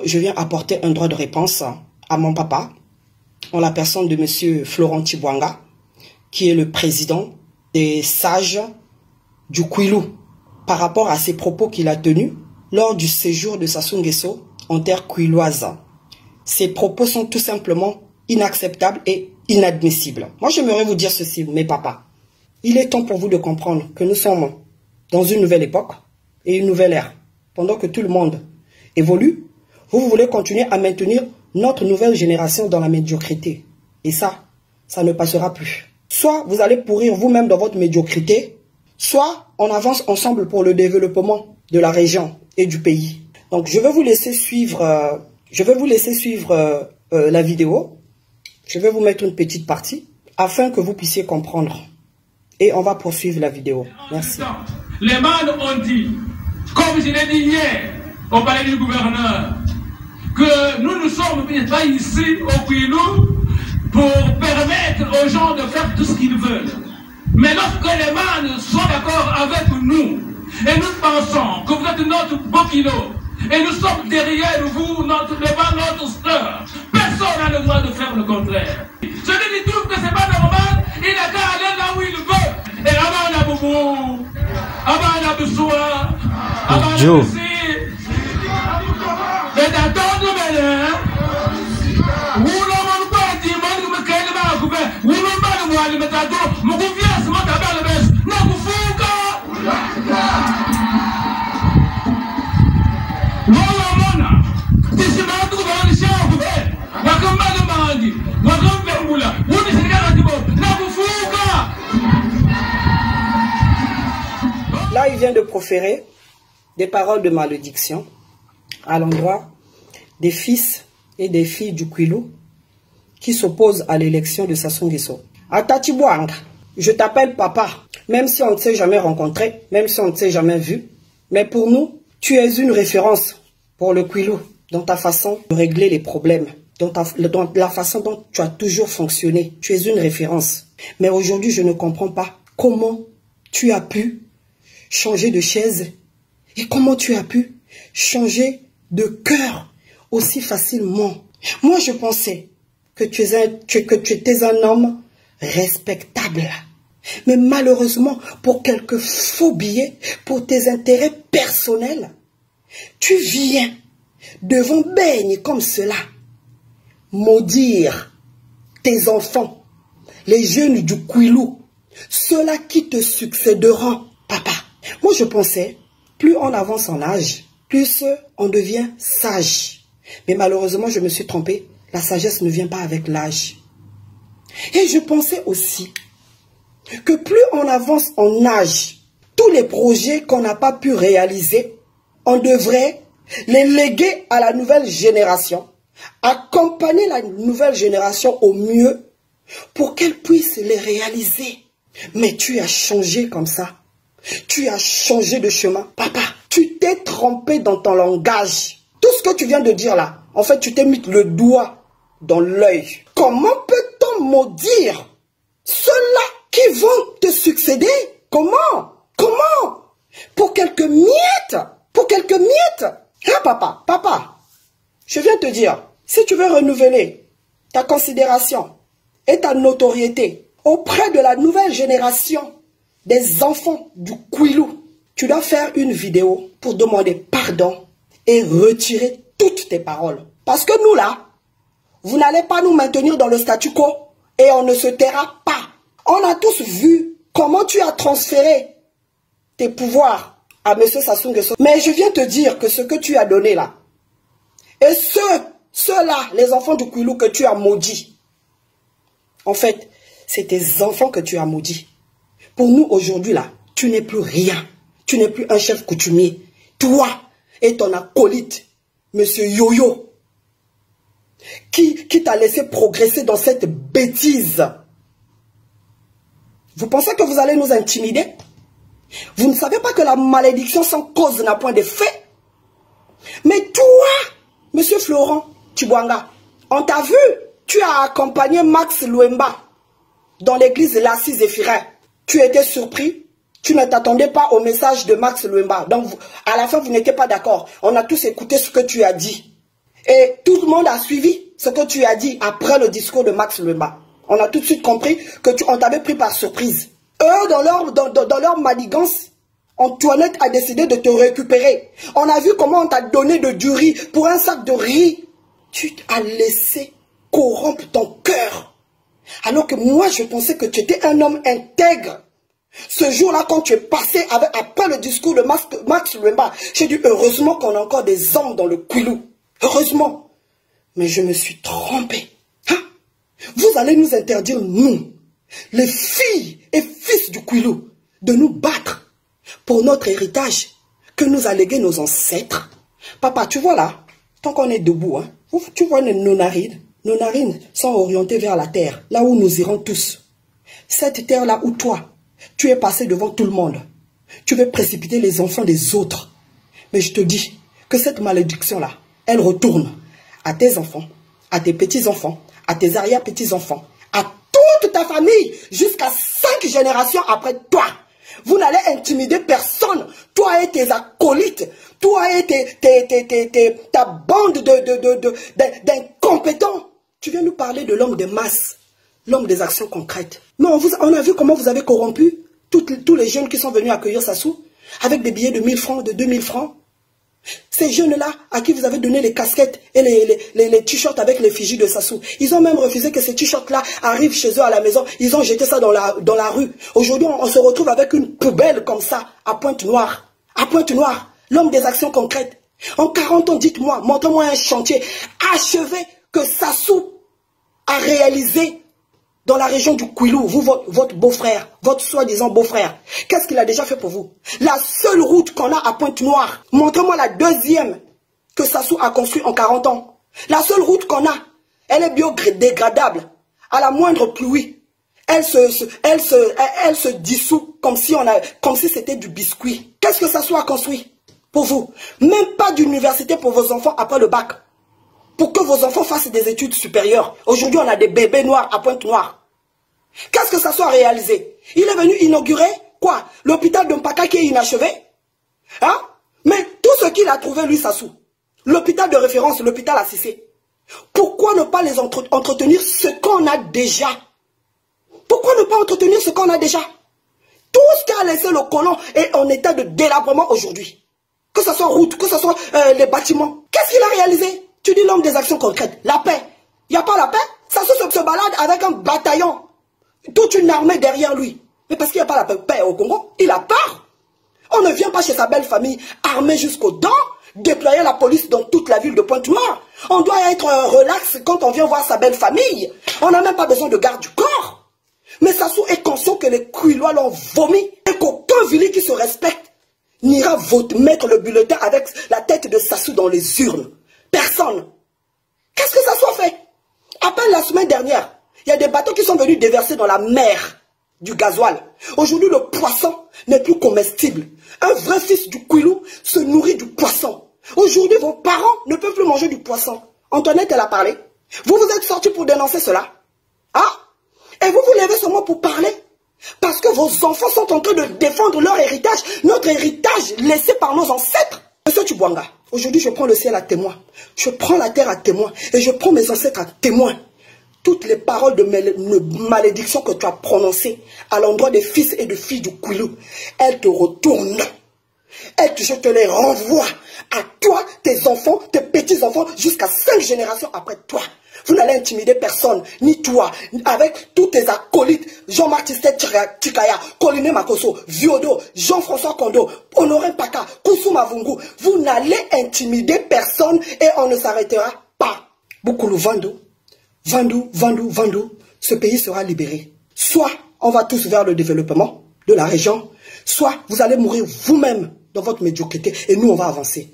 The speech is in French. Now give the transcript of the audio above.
je viens apporter un droit de réponse à mon papa, en la personne de M. Florent Tchibouanga, qui est le président des sages du Kwilu, par rapport à ses propos qu'il a tenus lors du séjour de Sassou Nguesso en terre kwiloise. Ces propos sont tout simplement inacceptables et inadmissibles. Moi, j'aimerais vous dire ceci, mes papas. Il est temps pour vous de comprendre que nous sommes dans une nouvelle époque et une nouvelle ère. Pendant que tout le monde évolue, vous voulez continuer à maintenir notre nouvelle génération dans la médiocrité. Et ça ne passera plus. Soit vous allez pourrir vous-même dans votre médiocrité, soit on avance ensemble pour le développement de la région et du pays. Donc je vais vous laisser suivre, la vidéo. Je vais vous mettre une petite partie afin que vous puissiez comprendre. Et on va poursuivre la vidéo. Merci. Les mânes ont dit, comme je l'ai dit hier au palais du gouverneur, que nous ne sommes pas ici au Kwilu pour permettre aux gens de faire tout ce qu'ils veulent. Mais lorsque les mânes sont d'accord avec nous, et nous pensons que vous êtes notre Bokino, et nous sommes derrière vous, notre sœur, personne n'a le droit de faire le contraire. Celui qui trouve que c'est pas normal, il a qu'à aller là où il veut. Et Abana Boubou, Abana Boussoua, Abana Boussi, et d'attendre maintenant, où l'on m'a pas dit, moi, je me crée ma couvert, où l'on m'a dit, moi, je me confiance, moi, t'as le best, non, vous fouca. Là, il vient de proférer des paroles de malédiction à l'endroit des fils et des filles du Kwilu qui s'opposent à l'élection de Sassou Nguesso. Atati Bouanga, je t'appelle papa, même si on ne s'est jamais rencontré, même si on ne s'est jamais vu. Mais pour nous, tu es une référence pour le Kwilu dans ta façon de régler les problèmes, dans la façon dont tu as toujours fonctionné. Tu es une référence. Mais aujourd'hui, je ne comprends pas comment tu as pu changer de chaise et comment tu as pu changer de cœur aussi facilement. Moi, je pensais que tu étais un homme respectable. Mais malheureusement, pour quelques faux billets, pour tes intérêts personnels, tu viens devant Beigne comme cela, maudire tes enfants, les jeunes du Kwilu, ceux-là qui te succéderont, papa. Moi, je pensais, plus on avance en âge, plus on devient sage. Mais malheureusement, je me suis trompé. La sagesse ne vient pas avec l'âge. Et je pensais aussi que plus on avance en âge, tous les projets qu'on n'a pas pu réaliser, on devrait les léguer à la nouvelle génération, accompagner la nouvelle génération au mieux pour qu'elle puisse les réaliser. Mais tu as changé comme ça. Tu as changé de chemin. Papa, tu t'es trompé dans ton langage. Tout ce que tu viens de dire là, en fait, tu t'es mis le doigt dans l'œil. Comment peut-on maudire ceux-là qui vont te succéder? Comment? Comment? Pour quelques miettes? Pour quelques miettes? Hein, papa? Papa, je viens te dire, si tu veux renouveler ta considération et ta notoriété auprès de la nouvelle génération des enfants du Kwilu, tu dois faire une vidéo pour demander pardon et retirer toutes tes paroles. Parce que nous là, vous n'allez pas nous maintenir dans le statu quo et on ne se taira pas. On a tous vu comment tu as transféré tes pouvoirs à M. Sassou Nguesso. Mais je viens te dire que ce que tu as donné là, et ceux-là, les enfants du Kwilu que tu as maudits, en fait, c'est tes enfants que tu as maudits. Pour nous, aujourd'hui, là, tu n'es plus rien. Tu n'es plus un chef coutumier. Toi et ton acolyte, Monsieur Yoyo, qui t'a laissé progresser dans cette bêtise. Vous pensez que vous allez nous intimider? Vous ne savez pas que la malédiction sans cause n'a point d'effet? Mais toi, Monsieur Florent Tchibouanga, on t'a vu, tu as accompagné Max Louemba dans l'église de l'Assis Zéphirin. Tu étais surpris, tu ne t'attendais pas au message de Max Louemba. Donc, à la fin, vous n'étiez pas d'accord. On a tous écouté ce que tu as dit. Et tout le monde a suivi ce que tu as dit après le discours de Max Lemba. On a tout de suite compris que on t'avait pris par surprise. Eux, dans leur manigance, Antoinette a décidé de te récupérer. On a vu comment on t'a donné du riz pour un sac de riz. Tu as laissé corrompre ton cœur. Alors que moi, je pensais que tu étais un homme intègre. Ce jour-là, quand tu es passé après le discours de Max Lemba, j'ai dit heureusement qu'on a encore des hommes dans le Kwilu. Heureusement. Mais je me suis trompé. Hein? Vous allez nous interdire, nous, les filles et fils du Kwilu, de nous battre pour notre héritage que nous a légué nos ancêtres. Papa, tu vois là, tant qu'on est debout, hein, tu vois nos narines sont orientées vers la terre, là où nous irons tous. Cette terre-là où toi, tu es passé devant tout le monde. Tu veux précipiter les enfants des autres. Mais je te dis que cette malédiction-là, elle retourne à tes enfants, à tes petits-enfants, à tes arrière-petits-enfants, à toute ta famille, jusqu'à 5 générations après toi. Vous n'allez intimider personne. Toi et tes acolytes, toi et ta bande d'incompétents. Tu viens nous parler de l'homme des masses, l'homme des actions concrètes. Non, on a vu comment vous avez corrompu tous les jeunes qui sont venus accueillir Sassou avec des billets de 1000 francs, de 2000 francs. Ces jeunes-là, à qui vous avez donné les casquettes et les t-shirts avec l'effigie de Sassou, ils ont même refusé que ces t-shirts-là arrivent chez eux à la maison. Ils ont jeté ça dans la rue. Aujourd'hui, on se retrouve avec une poubelle comme ça, à Pointe-Noire. À Pointe-Noire, l'homme des actions concrètes. En 40 ans, dites-moi, montrez-moi un chantier achevé que Sassou a réalisé dans la région du Kwilu, vous, votre beau-frère, votre soi-disant beau-frère. Qu'est-ce qu'il a déjà fait pour vous? La seule route qu'on a à Pointe-Noire, montrez-moi la deuxième que Sassou a construite en 40 ans. La seule route qu'on a, elle est biodégradable. À la moindre pluie, elle se dissout comme si c'était du biscuit. Qu'est-ce que Sassou a construit pour vous? Même pas d'université pour vos enfants après le bac. Pour que vos enfants fassent des études supérieures. Aujourd'hui, on a des bébés noirs à Pointe-Noire. Qu'est-ce que Sassou a réalisé? Il est venu inaugurer, quoi? L'hôpital de Mpaka qui est inachevé? Hein? Mais tout ce qu'il a trouvé, lui, Sassou, l'hôpital de référence, l'hôpital Assissé, pourquoi ne pas les entretenir ce qu'on a déjà? Pourquoi ne pas entretenir ce qu'on a déjà? Tout ce qu'a laissé le colon est en état de délabrement aujourd'hui. Que ce soit route, que ce soit les bâtiments. Qu'est-ce qu'il a réalisé? Tu dis l'homme des actions concrètes. La paix. Il n'y a pas la paix? Sassou se balade avec un bataillon. Toute une armée derrière lui. Mais parce qu'il n'y a pas la paix au Congo, il a peur. On ne vient pas chez sa belle famille armée jusqu'aux dents, déployer la police dans toute la ville de Pointe-Noire. On doit être relax quand on vient voir sa belle famille. On n'a même pas besoin de garde du corps. Mais Sassou est conscient que les Kwilois l'ont vomi et qu'aucun Vili qui se respecte n'ira mettre le bulletin avec la tête de Sassou dans les urnes. Personne. Qu'est-ce que Sassou a fait? À peine la semaine dernière, il y a des bateaux qui sont venus déverser dans la mer du gasoil. Aujourd'hui, le poisson n'est plus comestible. Un vrai fils du Kwilu se nourrit du poisson. Aujourd'hui, vos parents ne peuvent plus manger du poisson. Antoinette, elle a parlé. Vous êtes sortis pour dénoncer cela. Ah? Et vous levez seulement pour parler? Parce que vos enfants sont en train de défendre leur héritage, notre héritage laissé par nos ancêtres. Monsieur Tchibouanga, aujourd'hui, je prends le ciel à témoin. Je prends la terre à témoin. Et je prends mes ancêtres à témoin. Toutes les paroles de malédiction que tu as prononcées à l'endroit des fils et de filles du Kwilu, elles te retournent. Je te les renvoie à toi, tes enfants, tes petits-enfants, jusqu'à 5 générations après toi. Vous n'allez intimider personne, ni toi, avec tous tes acolytes, Jean-Marc Tikaya, Coliné Makoso, Viodo, Jean-François Kondo, Honoré Paka, Kousou Mavungu. Vous n'allez intimider personne et on ne s'arrêtera pas. Boukoulou Vandou. Vandou, ce pays sera libéré. Soit on va tous vers le développement de la région, soit vous allez mourir vous-même dans votre médiocrité et nous on va avancer.